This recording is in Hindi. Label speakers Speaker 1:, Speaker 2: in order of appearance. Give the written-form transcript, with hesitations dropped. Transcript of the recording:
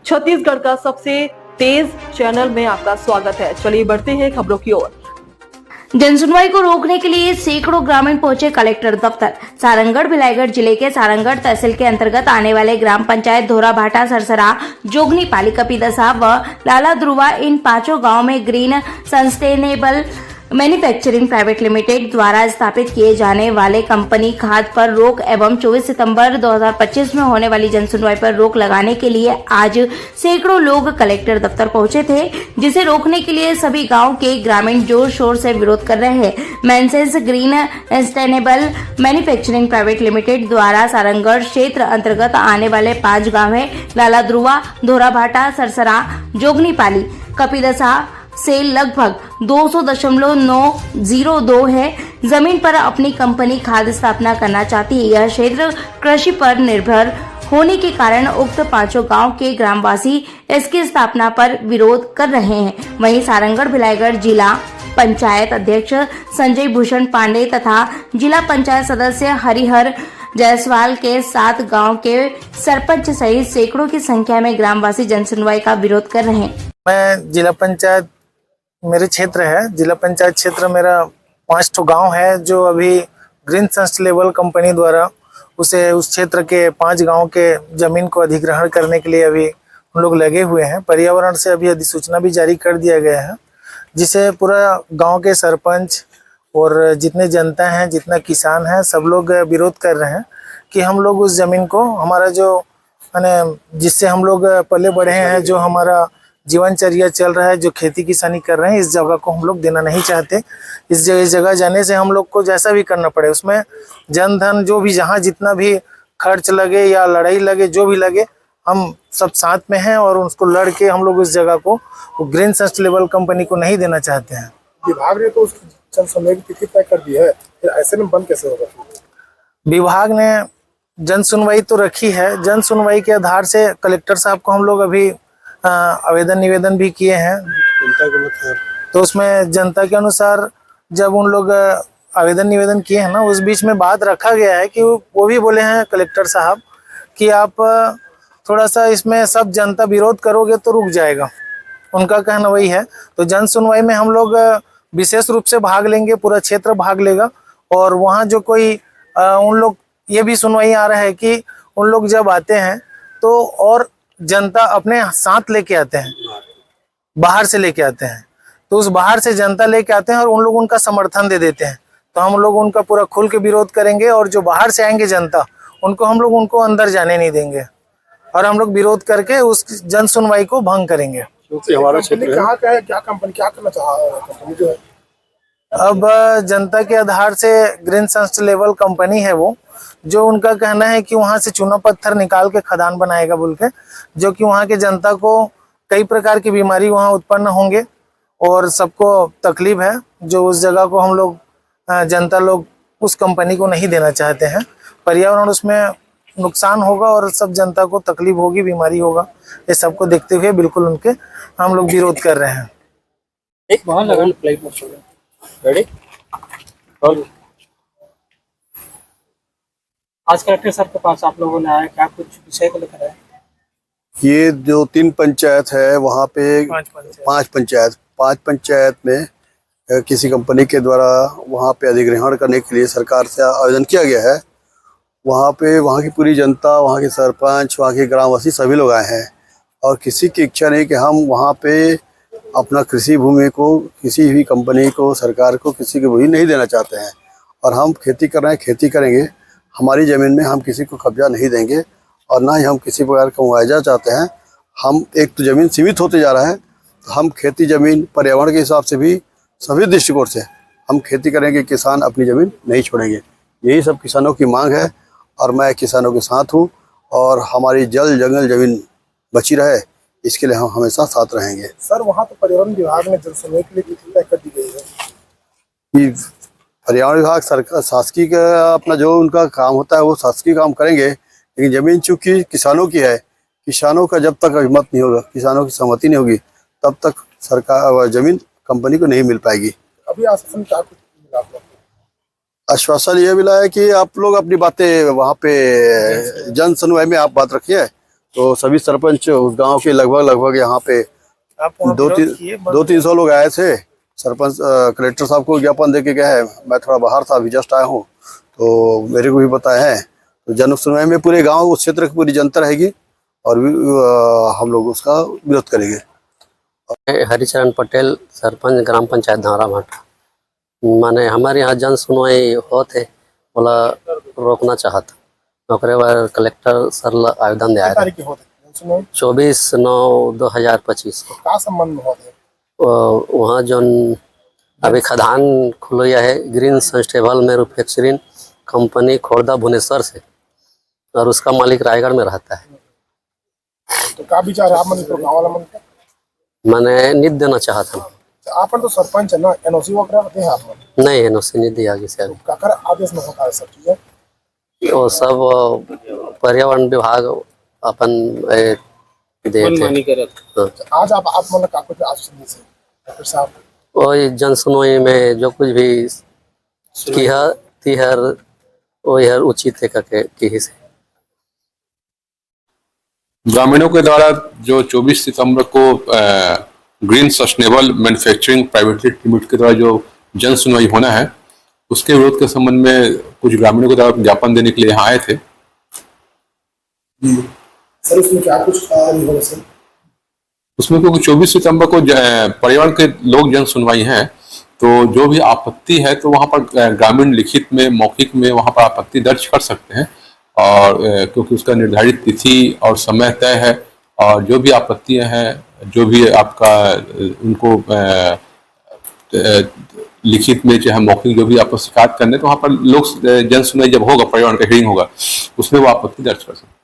Speaker 1: छत्तीसगढ़ का सबसे तेज चैनल में आपका स्वागत है। चलिए बढ़ते हैं खबरों की ओर।
Speaker 2: जनसुनवाई को रोकने के लिए सैकड़ों ग्रामीण पहुंचे कलेक्टर दफ्तर। सारंगढ़ भिलाईगढ़ जिले के सारंगढ़ तहसील के अंतर्गत आने वाले ग्राम पंचायत धोरा भाटा, सरसरा, जोगनी पाली, कपीदसा व लाला ध्रुवा इन पांचों गांवों में green sustainable manufacturing private limited द्वारा स्थापित किए जाने वाले कंपनी खाद पर रोक एवं 24 सितंबर 2025 में होने वाली जनसुनवाई पर रोक लगाने के लिए आज सैकड़ों लोग कलेक्टर दफ्तर पहुंचे थे, जिसे रोकने के लिए सभी गांव के ग्रामीण जोर शोर से विरोध कर रहे हैं। Menses green sustainable manufacturing private limited द्वारा सारंगढ़ क्षेत्र अंतर्गत आने वाले 5 गाँव है लाला ध्रुवा, धोरा भाटा, सरसरा, जोगनी पाली, कपीदसा से लगभग 200.902 है जमीन पर अपनी कंपनी खाद स्थापना करना चाहती है। यह क्षेत्र कृषि पर निर्भर होने के कारण उक्त पांचों गांव के ग्रामवासी इसकी स्थापना पर विरोध कर रहे हैं। वहीं सारंगढ़ भिलाईगढ़ जिला पंचायत अध्यक्ष संजय भूषण पांडे तथा जिला पंचायत सदस्य हरिहर जायसवाल के 7 गांव के सरपंच सहित सैकड़ों की संख्या में ग्रामवासी जनसुनवाई का विरोध कर रहे हैं।
Speaker 3: मैं जिला पंचायत मेरे क्षेत्र है, जिला पंचायत क्षेत्र मेरा 5 ठो गांव है जो अभी ग्रीन सस्टेनेबल कंपनी द्वारा उस क्षेत्र के 5 गांव के जमीन को अधिग्रहण करने के लिए अभी हम लोग लगे हुए हैं। पर्यावरण से अभी अधिसूचना भी जारी कर दिया गया है, जिसे पूरा गांव के सरपंच और जितने जनता हैं, जितना किसान है, सब लोग विरोध कर रहे हैं कि हम लोग उस जमीन को, हमारा जो जिससे हम लोग पले बढ़े हैं, जो हमारा जीवनचर्या चल रहा है, जो खेती किसानी कर रहे हैं, इस जगह को हम लोग देना नहीं चाहते। इस जगह जाने से हम लोग को जैसा भी करना पड़े, उसमें जन धन जो भी जहाँ जितना भी खर्च लगे या लड़ाई लगे, जो भी लगे, हम सब साथ में हैं और उसको लड़ के हम लोग उस जगह को ग्रीन सस्टेनेबल कंपनी को नहीं देना चाहते हैं।
Speaker 4: विभाग ने तो उसकी जनसुनवाई की तिथि तय कर दी है, फिर ऐसे में बंद कैसे होगा?
Speaker 3: विभाग ने जन सुनवाई तो रखी है। जन सुनवाई के आधार से कलेक्टर साहब को हम लोग अभी आवेदन निवेदन भी किए हैं, तो उसमें जनता के अनुसार जब उन लोग आवेदन निवेदन किए हैं ना, उस बीच में बात रखा गया है कि वो भी बोले हैं कलेक्टर साहब कि आप थोड़ा सा इसमें सब जनता विरोध करोगे तो रुक जाएगा, उनका कहना वही है। तो जन सुनवाई में हम लोग विशेष रूप से भाग लेंगे, पूरा क्षेत्र भाग लेगा और वहाँ जो कोई उन लोग ये भी सुनवाई आ रहा है कि उन लोग जब आते हैं तो और जनता अपने साथ लेके आते हैं, बाहर से लेके आते हैं, तो उस बाहर से जनता लेके आते हैं और उन लोग उनका समर्थन दे देते हैं, तो हम लोग उनका पूरा खुल के विरोध करेंगे और जो बाहर से आएंगे जनता, उनको हम लोग उनको अंदर जाने नहीं देंगे और हम लोग विरोध करके उस जन सुनवाई को भंग करेंगे।
Speaker 4: हमारा क्षेत्र कहाँ का है, क्या कंपनी क्या करना चाह रहा है कंपनी जो है?
Speaker 3: अब जनता के आधार से ग्रीन सस्टेनेबल कंपनी है वो, जो उनका कहना है कि वहाँ से चूना पत्थर निकाल के खदान बनाएगा बोल के, जो कि वहाँ के जनता को कई प्रकार की बीमारी वहाँ उत्पन्न होंगे और सबको तकलीफ है, जो उस जगह को हम लोग जनता लोग उस कंपनी को नहीं देना चाहते हैं। पर्यावरण उसमें नुकसान होगा और सब जनता को तकलीफ होगी, बीमारी होगा, ये सबको देखते हुए बिल्कुल उनके हम लोग विरोध कर रहे हैं।
Speaker 4: एक वहाँ लगा फ्लाइट में रेडी। आज कलेक्टर सर के पास आप लोगों ने आया, क्या कुछ विषय को लेकर आया?
Speaker 5: ये जो 3 पंचायत है वहाँ पे 5 पंचायत में किसी कंपनी के द्वारा वहाँ पे अधिग्रहण करने के लिए सरकार से आवेदन किया गया है। वहाँ पे वहाँ की पूरी जनता, वहाँ के सरपंच, वहाँ के ग्रामवासी सभी लोग आए हैं और किसी की इच्छा नहीं कि हम वहाँ पे अपना कृषि भूमि को किसी भी कंपनी को, सरकार को, किसी को भी नहीं देना चाहते हैं और हम खेती कर रहे हैं, खेती करेंगे। हमारी ज़मीन में हम किसी को कब्जा नहीं देंगे और ना ही हम किसी प्रकार का मुआवजा चाहते हैं। हम एक तो ज़मीन सीमित होते जा रहा है, तो हम खेती ज़मीन पर्यावरण के हिसाब से भी सभी दृष्टिकोण से हम खेती करेंगे, किसान अपनी ज़मीन नहीं छोड़ेंगे। यही सब किसानों की मांग है और मैं किसानों के साथ हूँ और हमारी जल जंगल ज़मीन बची रहे, इसके लिए हम हमेशा साथ रहेंगे।
Speaker 4: सर वहाँ तो पर्यावरण विभाग ने जनसुनवाई के लिए तिथि तय कर दी गई है
Speaker 5: कि पर्यावरण विभाग सरकार शासकीय का अपना जो उनका काम होता है वो शासकीय काम करेंगे, लेकिन ज़मीन चूँकि किसानों की है, किसानों का जब तक अभिमत नहीं होगा, किसानों की सहमति नहीं होगी, तब तक सरकार ज़मीन कंपनी को नहीं मिल पाएगी।
Speaker 4: अभी आश्वासन क्या कुछ मिला?
Speaker 5: आश्वासन ये मिला है कि आप लोग अपनी बातें वहाँ पे जन सुनवाई में आप बात रखिए, तो सभी सरपंच उस गांव के लगभग यहाँ पे
Speaker 3: आप वहाँ विरोध किए,
Speaker 5: 200-300 लोग आए थे। सरपंच कलेक्टर साहब को ज्ञापन दे के गए हैं। मैं थोड़ा बाहर था, अभी जस्ट आया हूँ, तो मेरे को भी बताया है। तो जन सुनवाई में पूरे गांव, उस क्षेत्र की पूरी जनता रहेगी और हम लोग उसका विरोध करेंगे।
Speaker 6: हरिचरण पटेल, सरपंच ग्राम पंचायत धौरा भाटा। माने हमारे यहाँ जन सुनवाई होते बोला रोकना चाहता, ओकरे बाद कलेक्टर सर ला आवेदन दिया
Speaker 4: तारीख के होते
Speaker 6: 24/9/2025 को।
Speaker 4: का संबंध में होते
Speaker 6: वहाँ जो अभी खदान खुलिया है green sustainable manufacturing company Khordha Bhubaneswar से, और उसका मालिक रायगढ़ में रहता है।
Speaker 4: तो का विचार है आप मन गाँव वाला मन का?
Speaker 6: मैंने निध देना चाहता हूँ।
Speaker 4: आप तो सरपंच है ना, एनओसी वगैरह होते हैं आप मन?
Speaker 6: नहीं एनओसी नहीं दिया आगे से।
Speaker 4: काकर आदेश में होता है सब चीजें?
Speaker 6: वो सब पर्यावरण विभाग अपन देते हैं।
Speaker 4: आज आप मन का कुछ आज से डॉक्टर साहब
Speaker 6: वही जन सुनवाई में जो कुछ भी तिहर वही हर उचित है करके से।
Speaker 7: ग्रामीणों के द्वारा जो 24 सितंबर को green sustainable manufacturing private limited के द्वारा जो जन सुनवाई होना है, उसके विरोध के संबंध में कुछ ग्रामीणों के द्वारा ज्ञापन देने के लिए यहाँ आए थे।
Speaker 4: सर इसमें क्या कुछ नहीं होगा सर?
Speaker 7: उसमें क्योंकि 24 सितंबर को पर्यावरण के लोग जन सुनवाई है, तो जो भी आपत्ति है तो वहाँ पर ग्रामीण लिखित में, मौखिक में वहाँ पर आपत्ति दर्ज कर सकते हैं। और क्योंकि उसका निर्धारित तिथि और समय तय है, और जो भी आपत्तियां हैं, जो भी आपका उनको लिखित में चाहे मौखिक जो भी आपको शिकायत करने, तो वहाँ पर लोग जन सुनवाई जब होगा, पर्यावरण का हियरिंग होगा, उसमें वो आपत्ति दर्ज कर सकते हैं।